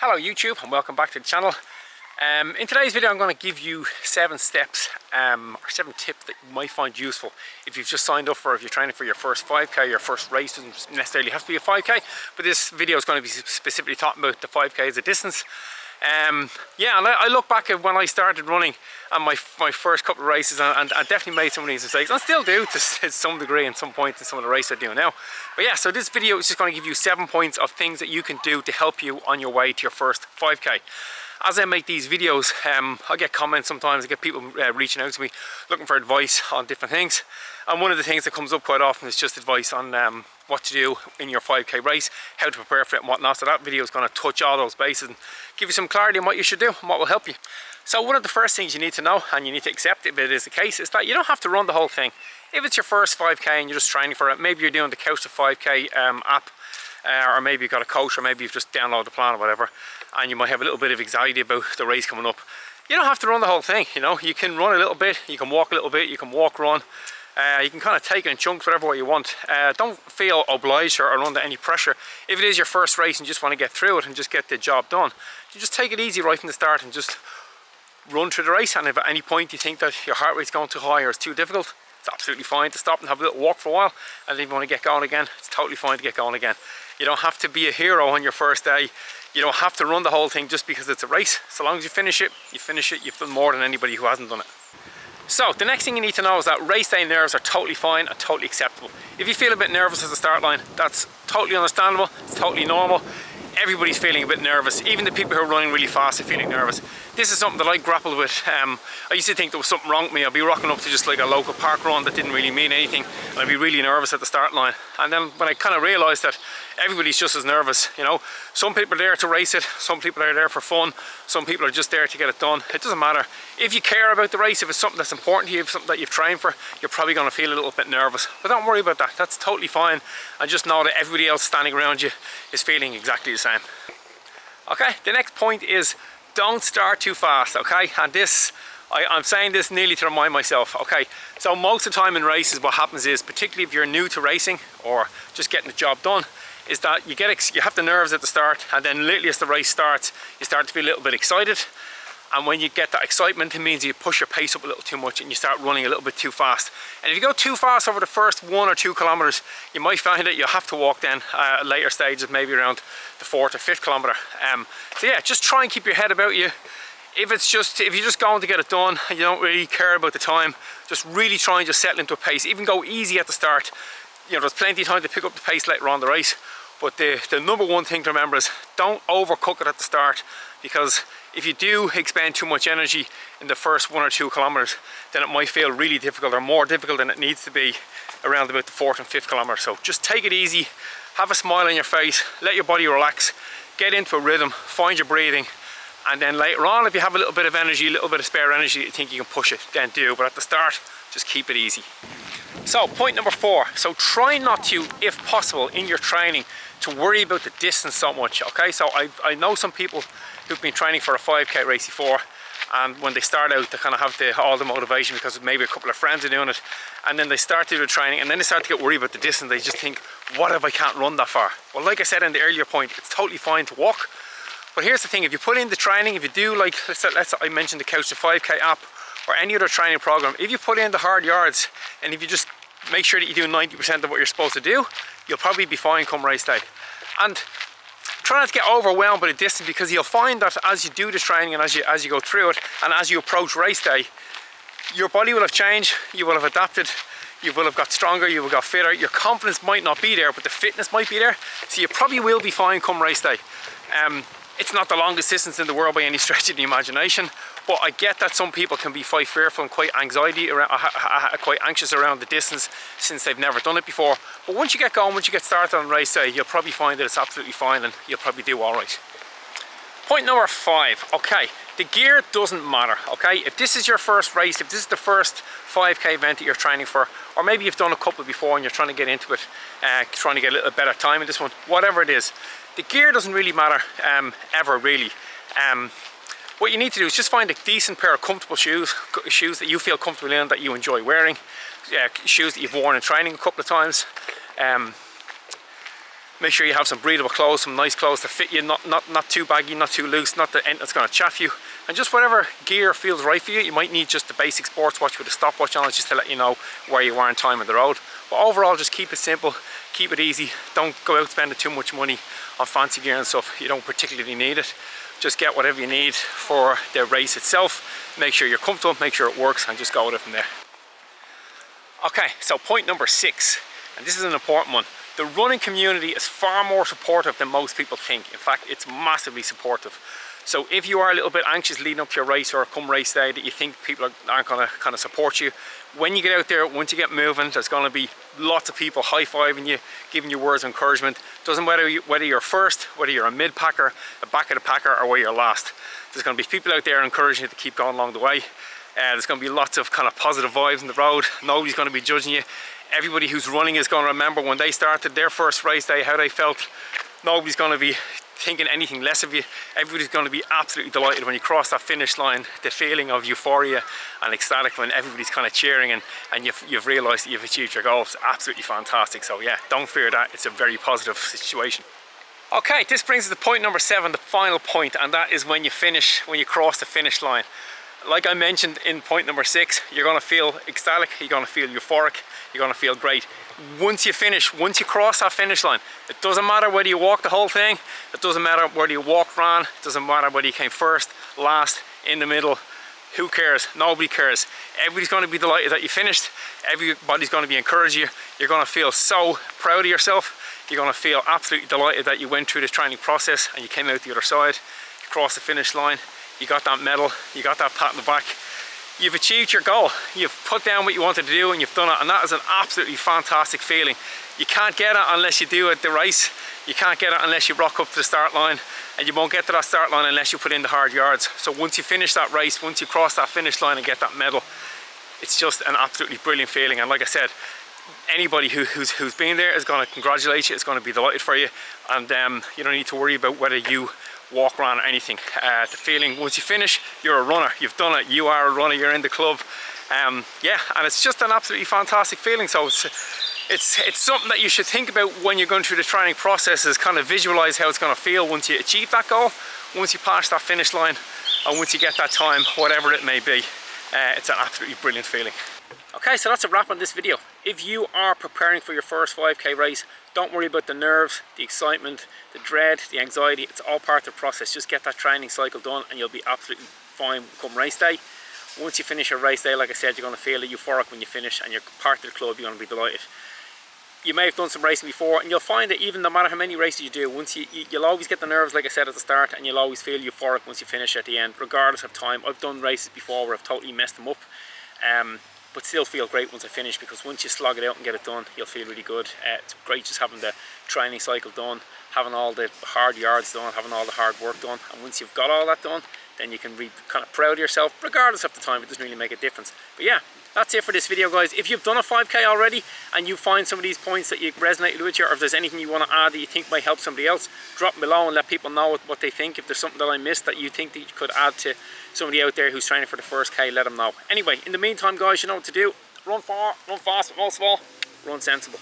Hello YouTube and welcome back to the channel. In today's video I'm going to give you 7 steps or 7 tips that you might find useful if you've just signed up for, if you're training for your first 5k, your first race. Doesn't necessarily have to be a 5k, but this video is going to be specifically talking about the 5k as a distance. Yeah, and I look back at when I started running and my first couple of races, and I definitely made some of these mistakes, and still do to some degree in some points in some of the races I do now. But yeah, so this video is just going to give you 7 points of things that you can do to help you on your way to your first 5k. As I make these videos, I get comments sometimes, I get people reaching out to me looking for advice on different things, and one of the things that comes up quite often is just advice on what to do in your 5k race, how to prepare for it and whatnot. So that video is going to touch all those bases and give you some clarity on what you should do and what will help you. So one of the first things you need to know, and you need to accept if it is the case, is that you don't have to run the whole thing. If it's your first 5k and you're just training for it, maybe you're doing the Couch to 5k app, or maybe you've got a coach, or maybe you've just downloaded the plan or whatever, and you might have a little bit of anxiety about the race coming up. You don't have to run the whole thing, you know. You can run a little bit, you can walk a little bit, you can walk, run. You can kind of take it in chunks, whatever way you want. Don't feel obliged or under any pressure. If it is your first race and you just want to get through it and just get the job done, you just take it easy right from the start and just run through the race. And if at any point you think that your heart rate's going too high or it's too difficult, it's absolutely fine to stop and have a little walk for a while. And if you want to get going again, it's totally fine to get going again. You don't have to be a hero on your first day. You don't have to run the whole thing just because it's a race. So long as you finish it, you've done more than anybody who hasn't done it. So the next thing you need to know is that race day nerves are totally fine and totally acceptable. If you feel a bit nervous at the start line, that's totally understandable, it's totally normal. Everybody's feeling a bit nervous. Even the people who are running really fast are feeling nervous. This is something that I grappled with. I used to think there was something wrong with me. I'd be rocking up to just like a local park run that didn't really mean anything, and I'd be really nervous at the start line. And then when I kind of realised that everybody's just as nervous, you know. Some people are there to race it, some people are there for fun, some people are just there to get it done. It doesn't matter. If you care about the race, if it's something that's important to you, if it's something that you've trained for, you're probably going to feel a little bit nervous. But don't worry about that, that's totally fine. And just know that everybody else standing around you is feeling exactly the same. Okay, the next point is don't start too fast, okay? And this, I'm saying this nearly to remind myself, okay? So most of the time in races, what happens is, particularly if you're new to racing or just getting the job done, is that you have the nerves at the start, and then literally as the race starts, you start to feel a little bit excited. And when you get that excitement, it means you push your pace up a little too much and you start running a little bit too fast. And if you go too fast over the first 1 or 2 kilometers, you might find that you'll have to walk then at later stages, maybe around the 4th or 5th kilometer. So yeah, just try and keep your head about you. If you're just going to get it done and you don't really care about the time, just really try and just settle into a pace. Even go easy at the start. You know, there's plenty of time to pick up the pace later on in the race. But the number one thing to remember is don't overcook it at the start, because if you do expend too much energy in the first 1 or 2 kilometers, then it might feel really difficult, or more difficult than it needs to be around about the 4th and 5th kilometer. So just take it easy, have a smile on your face, let your body relax, get into a rhythm, find your breathing, and then later on, if you have a little bit of energy, a little bit of spare energy that you think you can push it, then do. But at the start, just keep it easy. So point number 4, so try not to, if possible, in your training, to worry about the distance so much, okay? So I know some people who've been training for a 5k race before, and when they start out, they kind of have all the motivation because maybe a couple of friends are doing it, and then they start to do the training, and then they start to get worried about the distance. They just think, what if I can't run that far? Well, like I said in the earlier point, it's totally fine to walk. But here's the thing, if you put in the training, if you do, like, I mentioned the Couch to 5k app, or any other training program, if you put in the hard yards, and if you just make sure that you do 90% of what you're supposed to do, you'll probably be fine come race day. And try not to get overwhelmed by the distance, because you'll find that as you do this training and as you go through it, and as you approach race day, your body will have changed, you will have adapted, you will have got stronger, you will have got fitter. Your confidence might not be there, but the fitness might be there, so you probably will be fine come race day. It's not the longest distance in the world by any stretch of the imagination, but I get that some people can be quite fearful and quite anxious around the distance since they've never done it before. But once you get going, once you get started on race day, you'll probably find that it's absolutely fine and you'll probably do all right. Point number 5, okay, the gear doesn't matter, okay? If this is your first race, if this is the first 5k event that you're training for, or maybe you've done a couple before and you're trying to get into it, trying to get a little better time in this one, whatever it is, the gear doesn't really matter ever really. What you need to do is just find a decent pair of comfortable shoes that you feel comfortable in, that you enjoy wearing, shoes that you've worn in training a couple of times. Make sure you have some breathable clothes, some nice clothes to fit you, not too baggy, not too loose, not the end that's going to chafe you. And just whatever gear feels right for you. You might need just the basic sports watch with a stopwatch on it, just to let you know where you are in time on the road. But overall, just keep it simple, keep it easy. Don't go out spending too much money on fancy gear and stuff. You don't particularly need it. Just get whatever you need for the race itself. Make sure you're comfortable, make sure it works, and just go with it from there. Okay, so point number 6, and this is an important one. The running community is far more supportive than most people think. In fact, it's massively supportive. So if you are a little bit anxious leading up to your race or come race day that you think people aren't going to kind of support you, when you get out there, once you get moving, there's going to be lots of people high-fiving you, giving you words of encouragement. Doesn't matter whether you're first, whether you're a mid-packer, a back of the packer, or whether you're last. There's going to be people out there encouraging you to keep going along the way. There's going to be lots of kind of positive vibes on the road. Nobody's going to be judging you. Everybody who's running is going to remember when they started their first race day, how they felt. Nobody's going to be thinking anything less of you. Everybody's going to be absolutely delighted when you cross that finish line. The feeling of euphoria and ecstatic when everybody's kind of cheering and you've realised that you've achieved your goal. It's absolutely fantastic. So yeah, don't fear that. It's a very positive situation. Okay, this brings us to point number 7, the final point, and that is when you finish, when you cross the finish line. Like I mentioned in point number 6, you're going to feel ecstatic, you're going to feel euphoric, you're going to feel great. Once you finish, once you cross that finish line, it doesn't matter whether you walk the whole thing, it doesn't matter whether you walk, ran, it doesn't matter whether you came first, last, in the middle. Who cares? Nobody cares. Everybody's going to be delighted that you finished. Everybody's going to be encouraging you. You're going to feel so proud of yourself. You're going to feel absolutely delighted that you went through this training process and you came out the other side. You crossed the finish line. You got that medal, you got that pat on the back. You've achieved your goal. You've put down what you wanted to do and you've done it, and that is an absolutely fantastic feeling. You can't get it unless you do it the race. You can't get it unless you rock up to the start line, and you won't get to that start line unless you put in the hard yards. So once you finish that race, once you cross that finish line and get that medal, it's just an absolutely brilliant feeling. And like I said, anybody who's been there is going to congratulate you, is going to be delighted for you, and you don't need to worry about whether you walk around or anything. The feeling once you finish, you're a runner, you've done it, you are a runner, you're in the club. Yeah, and it's just an absolutely fantastic feeling. So it's something that you should think about when you're going through the training process, is kind of visualize how it's going to feel once you achieve that goal, once you pass that finish line, and once you get that time, whatever it may be. It's an absolutely brilliant feeling. Okay, so that's a wrap on this video. If you are preparing for your first 5k race, don't worry about the nerves, the excitement, the dread, the anxiety. It's all part of the process. Just get that training cycle done and you'll be absolutely fine come race day. Once you finish your race day, like I said, you're going to feel euphoric when you finish, and you're part of the club, you're going to be delighted. You may have done some racing before, and you'll find that even no matter how many races you do, once you'll always get the nerves, like I said at the start, and you'll always feel euphoric once you finish at the end, regardless of time. I've done races before where I've totally messed them up, but still feel great once I finish, because once you slog it out and get it done, you'll feel really good. It's great just having the training cycle done, having all the hard yards done, having all the hard work done, and once you've got all that done, then you can be kind of proud of yourself, regardless of the time. It doesn't really make a difference. But yeah, that's it for this video, guys. If you've done a 5k already and you find some of these points that you resonated with you, or if there's anything you want to add that you think might help somebody else, drop below and let people know what they think. If there's something that I missed that you think that you could add to somebody out there who's training for the first k, let them know. Anyway, in the meantime, guys, you know what to do. Run far, run fast, but most of all, run sensible.